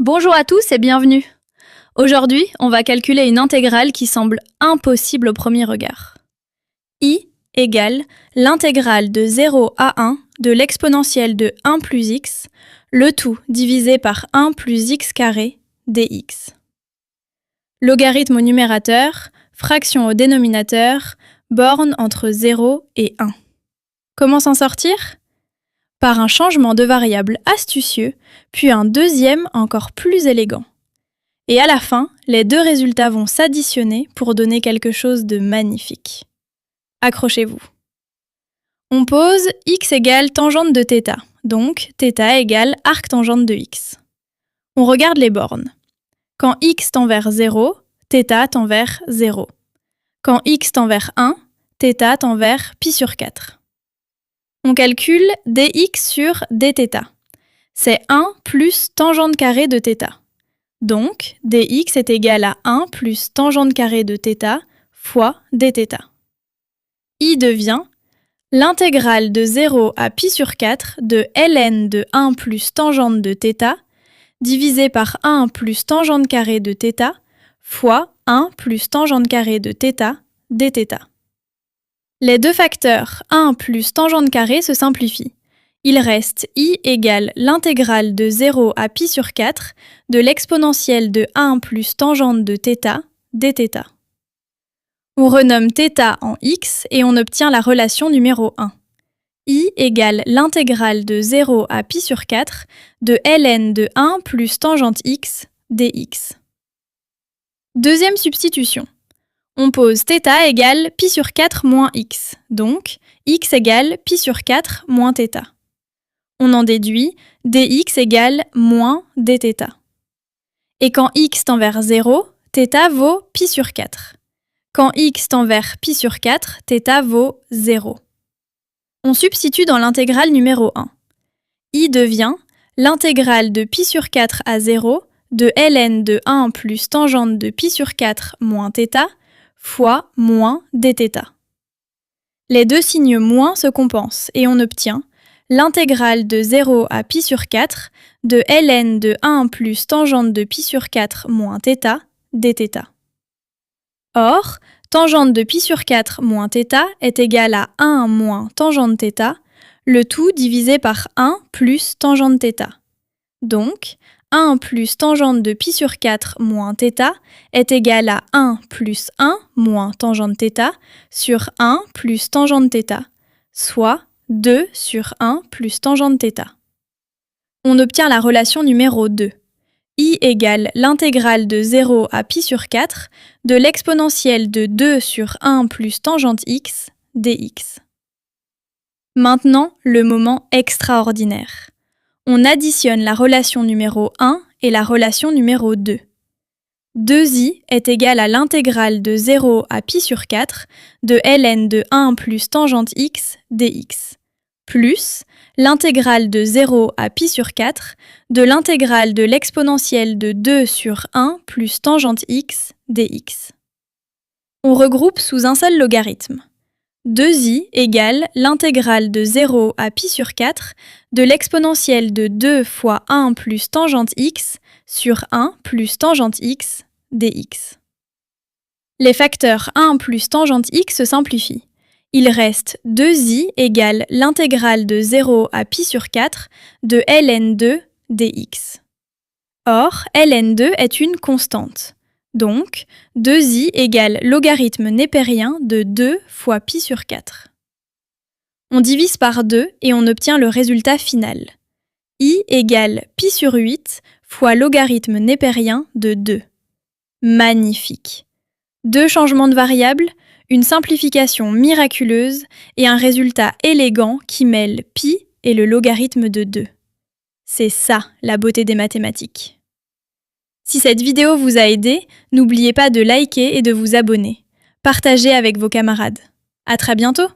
Bonjour à tous et bienvenue. Aujourd'hui, on va calculer une intégrale qui semble impossible au premier regard. I égale l'intégrale de 0 à 1 de l'exponentielle de 1 plus x, le tout divisé par 1 plus x carré dx. Logarithme au numérateur, fraction au dénominateur, borne entre 0 et 1. Comment s'en sortir ? Par un changement de variable astucieux, puis un deuxième encore plus élégant. Et à la fin, les deux résultats vont s'additionner pour donner quelque chose de magnifique. Accrochez-vous. On pose x égale tangente de θ, donc θ égale arctangente de x. On regarde les bornes. Quand x tend vers 0, θ tend vers 0. Quand x tend vers 1, θ tend vers pi sur 4. On calcule dx sur dθ. C'est 1 plus tangente carrée de θ. Donc, dx est égal à 1 plus tangente carrée de θ fois dθ. I devient l'intégrale de 0 à pi sur 4 de ln de 1 plus tangente de θ divisé par 1 plus tangente carrée de θ fois 1 plus tangente carrée de θ dθ. Les deux facteurs 1 plus tangente carrée se simplifient. Il reste I égale l'intégrale de 0 à pi sur 4 de l'exponentielle de 1 plus tangente de θ dθ. On renomme θ en x et on obtient la relation numéro 1. I égale l'intégrale de 0 à pi sur 4 de ln de 1 plus tangente x dx. Deuxième substitution. On pose θ égale pi sur 4 moins x, donc x égale pi sur 4 moins θ. On en déduit dx égale moins dθ. Et quand x tend vers 0, θ vaut pi sur 4. Quand x tend vers pi sur 4, θ vaut 0. On substitue dans l'intégrale numéro 1. I devient l'intégrale de pi sur 4 à 0 de ln de 1 plus tangente de pi sur 4 moins θ fois moins dθ. Les deux signes moins se compensent et on obtient l'intégrale de 0 à pi sur 4 de ln de 1 plus tangente de pi sur 4 moins θ dθ. Or, tangente de pi sur 4 moins θ est égale à 1 moins tangente θ, le tout divisé par 1 plus tangente θ. Donc, 1 plus tangente de pi sur 4 moins θ est égal à 1 plus 1 moins tangente θ sur 1 plus tangente θ, soit 2 sur 1 plus tangente θ. On obtient la relation numéro 2. I égale l'intégrale de 0 à pi sur 4 de l'exponentielle de 2 sur 1 plus tangente x dx. Maintenant, le moment extraordinaire. On additionne la relation numéro 1 et la relation numéro 2. 2i est égal à l'intégrale de 0 à pi sur 4 de ln de 1 plus tangente x dx, plus l'intégrale de 0 à pi sur 4 de l'intégrale de l'exponentielle de 2 sur 1 plus tangente x dx. On regroupe sous un seul logarithme. 2i égale l'intégrale de 0 à pi sur 4 de l'exponentielle de 2 fois 1 plus tangente x sur 1 plus tangente x dx. Les facteurs 1 plus tangente x se simplifient. Il reste 2i égale l'intégrale de 0 à pi sur 4 de ln2 dx. Or, ln2 est une constante. Donc, 2i égale logarithme népérien de 2 fois pi sur 4. On divise par 2 et on obtient le résultat final. I égale pi sur 8 fois logarithme népérien de 2. Magnifique! Deux changements de variables, une simplification miraculeuse et un résultat élégant qui mêle pi et le logarithme de 2. C'est ça la beauté des mathématiques. Si cette vidéo vous a aidé, n'oubliez pas de liker et de vous abonner. Partagez avec vos camarades. À très bientôt!